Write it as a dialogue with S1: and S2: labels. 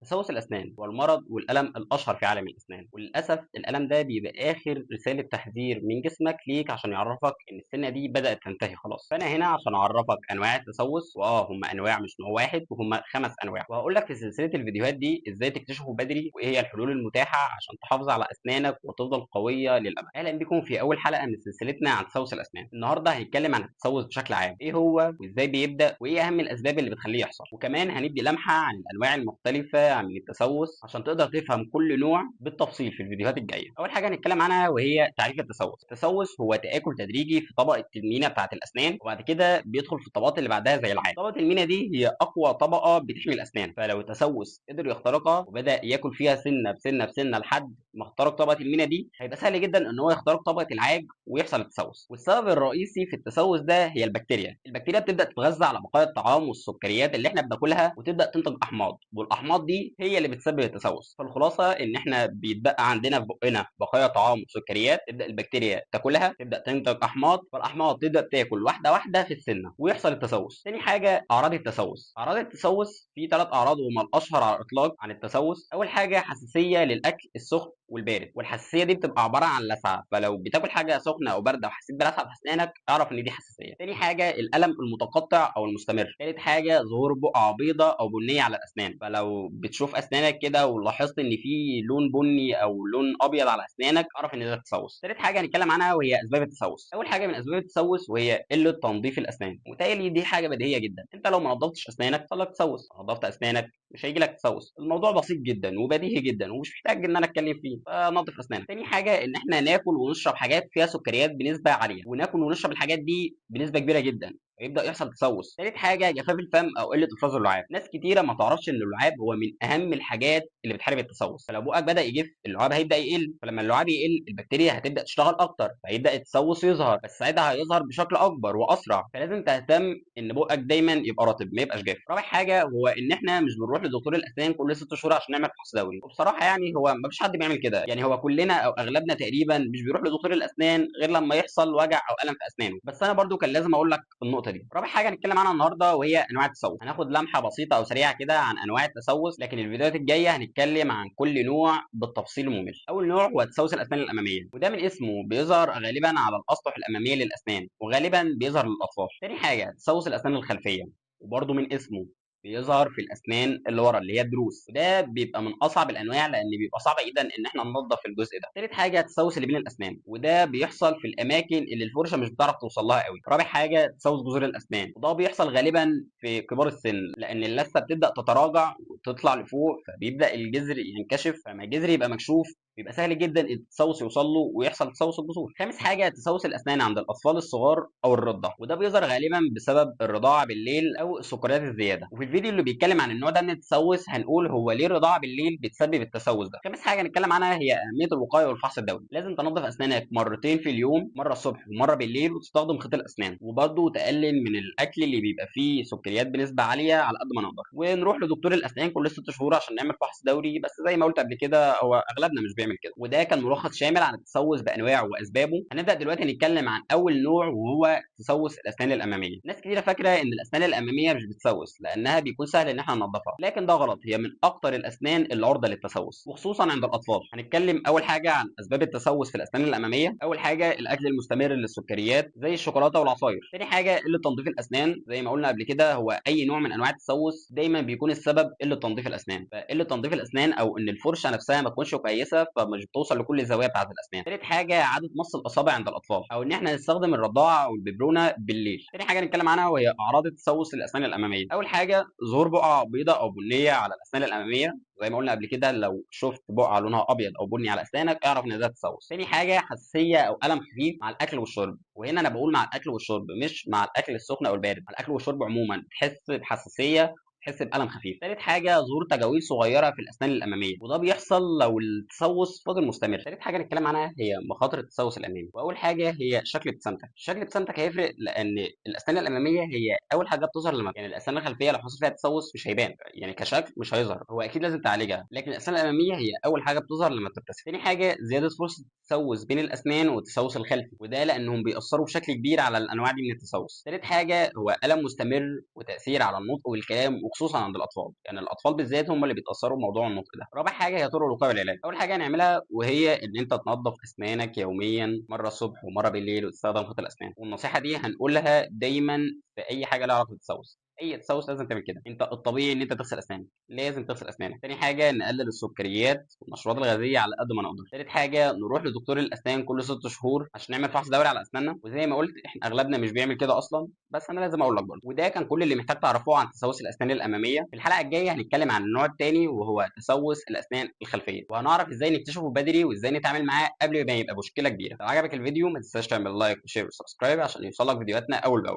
S1: تسوس الأسنان هو المرض والألم الأشهر في عالم الأسنان، وللأسف الألم ده بيبقى آخر رسالة تحذير من جسمك ليك عشان يعرفك إن السنة دي بدأت تنتهي خلاص. فأنا هنا عشان أعرفك أنواع التسوس، هم أنواع مش نوع واحد، وهم 5 أنواع، وهقول لك في سلسلة الفيديوهات دي إزاي تكتشفه بدري وإيه هي الحلول المتاحة عشان تحافظ على أسنانك وتفضل قوية للأبد. أهلا بكم في أول حلقة من سلسلتنا عن تسوس الأسنان. النهاردة هنتكلم عن التسوس بشكل عام، إيه هو وإزاي بيبدأ وإيه أهم الأسباب اللي بتخليه يحصل، وكمان هندي لمحة عن الأنواع المختلفة من التسوس عشان تقدر تفهم كل نوع بالتفصيل في الفيديوهات الجايه. اول حاجه هنتكلم عنها وهي تعريف التسوس. التسوس هو تاكل تدريجي في طبقه المينا بتاعه الاسنان، وبعد كده بيدخل في الطبقات اللي بعدها زي العادة. طبقه المينا دي هي اقوى طبقه بتحمي الاسنان، فلو التسوس قدر يخترقها وبدا ياكل فيها سنه بسنه بسنه لحد ما اخترق طبقه المينا دي، هيبقى سهل جدا ان هو يخترق طبقه العاج ويحصل التسوس. والسبب الرئيسي في التسوس ده هي البكتيريا بتبدا تتغذى على بقايا الطعام والسكريات اللي احنا بناكلها وتبدا تنتج احماض، والاحماض دي هي اللي بتسبب التسوس. فالخلاصه ان احنا بيتبقى عندنا في بقنا بقايا طعام وسكريات، تبدا البكتيريا تاكلها، تبدا تنتج احماض، فالاحماض تبدا تاكل واحده واحده في السنه ويحصل التسوس. تاني حاجه اعراض التسوس. اعراض التسوس في 3 اعراض هما الاشهر على الاطلاق عن التسوس. اول حاجه حساسيه للاكل السخن والبارد، والحساسيه دي بتبقى عباره عن لسعه، فلو بتاكل حاجه سخنه او بارده وحسيت بلسعه في اسنانك اعرف ان دي حساسيه. تاني حاجه الالم المتقطع او المستمر. تالت حاجه ظهور بقع بيضاء او بنيه على الاسنان، فلو بتشوف اسنانك كده ولاحظت ان في لون بني او لون ابيض على اسنانك اعرف ان ده تسوس. تالت حاجه هنتكلم عنها وهي اسباب التسوس. اول حاجه من اسباب التسوس وهي قله تنظيف الاسنان، وتالي دي حاجه بديهيه جدا، انت لو ما نظفتش اسنانك يحصل لك تسوس، نظفت اسنانك مش هيجي لك تسوس. الموضوع بسيط جدا وبديهي جدا ومش محتاج ان انا اتكلم فيه، فنظف اسنانك. تاني حاجه ان احنا ناكل ونشرب حاجات فيها سكريات بنسبه عاليه، وناكل ونشرب الحاجات دي بنسبه كبيره جدا فيبدا يحصل تسوس. ثالث حاجه جفاف الفم او قله افراز اللعاب. ناس كتيره ما تعرفش ان اللعاب هو من اهم الحاجات اللي بتحارب التسوس، فلو بقك بدا يجف اللعاب هيبدا يقل، فلما اللعاب يقل البكتيريا هتبدا تشتغل اكتر فهيبدا التسوس يظهر، بس ساعتها هيظهر بشكل اكبر واسرع، فلازم تهتم ان بقك دايما يبقى رطب ما يبقاش جاف. رابع حاجه هو ان احنا مش بنروح لدكتور الاسنان كل 6 شهور عشان نعمل فحص دوري، وبصراحه يعني هو ما فيش حد بيعمل كده، يعني هو كلنا او اغلبنا تقريبا مش بيروح لدكتور الاسنان غير لما يحصل وجع او الم في اسنانه. بس انا برضو كان لازم اقول لك النقطه دي. رابع حاجه هنتكلم عنها النهارده وهي انواع التسوس. هناخد لمحه بسيطه او سريعه كده عن انواع التسوس، لكن الفيديوهات الجايه هنتكلم عن كل نوع بالتفصيل الممل. اول نوع هو تسوس الاسنان الاماميه، وده من اسمه بيظهر غالبا على الاسطح الاماميه للاسنان وغالبا بيظهر للاطفال. تاني حاجه تسوس الاسنان الخلفيه، وبرضه من اسمه بيظهر في الاسنان اللي ورا اللي هي الضروس، وده بيبقى من اصعب الانواع لان بيبقى صعب جدا ان احنا ننظف الجزء ده. تالت حاجه التسوس اللي بين الاسنان، وده بيحصل في الاماكن اللي الفرشه مش بتعرف توصل لها قوي. رابع حاجه تسوس جذور الاسنان، وده بيحصل غالبا في كبار السن لان اللثه بتبدا تتراجع وتطلع لفوق فبيبدا الجذر ينكشف، فلما الجذر يبقى مكشوف بيبقى سهل جدا التسوس يوصل له ويحصل تسوس الجذور. خامس حاجه تسوس الاسنان عند الاطفال الصغار او الرضع، وده بيظهر غالبا بسبب الرضاعه بالليل او السكريات الزياده، وفي الفيديو اللي بيتكلم عن النوع ده من التسوس هنقول هو ليه الرضاعه بالليل بتسبب التسوس ده. خامس حاجه هنتكلم عنها هي اهميه الوقايه والفحص الدوري. لازم تنظف اسنانك مرتين في اليوم، مره الصبح ومره بالليل، وتستخدم خيط الاسنان، وبرده تقلل من الاكل اللي بيبقى فيه سكريات بنسبه عاليه على قد ما نقدر، ونروح لدكتور الاسنان كل 6 شهور عشان نعمل فحص دوري، بس زي ما قلت قبل كده هو اغلبنا مش بيعمل كده. وده كان ملخص شامل عن التسوس بانواعه واسبابه. هنبدا دلوقتي نتكلم عن اول نوع وهو تسوس الاسنان الاماميه. ناس كتيره فاكره ان الاسنان الاماميه مش بتسوس لانها بيكون سهل ان احنا ننظفها، لكن ده غلط، هي من اكتر الاسنان اللي عرضه للتسوس وخصوصا عند الاطفال. هنتكلم اول حاجه عن اسباب التسوس في الاسنان الاماميه. اول حاجه الاكل المستمر للسكريات زي الشوكولاته والعصاير. تاني حاجه قله تنظيف الاسنان، زي ما قلنا قبل كده هو اي نوع من انواع التسوس دايما بيكون السبب قله تنظيف الاسنان، فقله تنظيف الاسنان او ان الفرشه نفسها ما تكونش كويسه فمش بتوصل لكل الزوايا بتاعه الاسنان. تالت حاجه عاده مص الاصابع عند الاطفال، او ان احنا نستخدم الرضاعه او الببرونه بالليل. تاني حاجه نتكلم عنها وهي اعراض التسوس للاسنان الاماميه. اول حاجه ظهور بقع بيضاء او بنيه على الاسنان الاماميه، زي ما قلنا قبل كده لو شفت بقعه لونها ابيض او بني على اسنانك اعرف ان ده تسوس. تاني حاجه حساسيه او الم خفيف مع الاكل والشرب، وهنا انا بقول مع الاكل والشرب مش مع الاكل السخن او البارد، مع الاكل والشرب عموما تحس بحساسيه، تحس بألم خفيف. تالت حاجة ظهور تجاويف صغيرة في الأسنان الأمامية، وده بيحصل لو التسوس فضل مستمر. تالت حاجة نتكلم عنها هي مخاطر التسوس الأمامي، وأول حاجة هي شكل ابتسامتك. شكل ابتسامتك هيفرق لأن الأسنان الأمامية هي أول حاجة بتظهر لما يعني الأسنان الخلفية لو حصل فيها تسوس مش هيبان، يعني كشكل مش هيظهر، هو أكيد لازم تعالجها، لكن الأسنان الأمامية هي أول حاجة بتظهر لما بتبتسم. تاني حاجة زيادة فرصة التسوس بين الأسنان والتسوس الخلفي، وده لأنهم بيأثروا بشكل كبير على الأنواع دي من التسوس. تالت حاجة هو ألم مستمر وتأثير على النطق والكلام وخصوصا عند الاطفال، يعني الاطفال بالذات هم اللي بيتاثروا بموضوع النطق ده. رابع حاجه هي طرق الوقايه والعلاج. اول حاجه هنعملها وهي ان انت تنظف اسنانك يوميا، مره الصبح ومره بالليل، وتستخدم خيط الاسنان. والنصيحه دي هنقولها دايما في اي حاجه لها علاقه بالتسوس. اي تسوس لازم تعمل كده. انت الطبيعي ان انت تغسل اسنانك، لازم تغسل اسنانك. تاني حاجه نقلل السكريات والمشروبات الغازيه على قد ما نقدر. تالت حاجه نروح لدكتور الاسنان كل 6 شهور عشان نعمل فحص دوري على اسناننا. وزي ما قلت احنا اغلبنا مش بيعمل كده اصلا، بس انا لازم اقول لك برضه. وده كان كل اللي محتاج تعرفوه عن تسوس الاسنان الاماميه. في الحلقه الجايه هنتكلم عن النوع الثاني وهو تسوس الاسنان الخلفيه، وهنعرف ازاي نكتشفه بدري وازاي نتعامل معاه قبل ما يبقى مشكله كبيره. لو عجبك الفيديو ما تنساش تعمل لايك وشير وسبسكرايب عشان يوصلك فيديوهاتنا اول باول.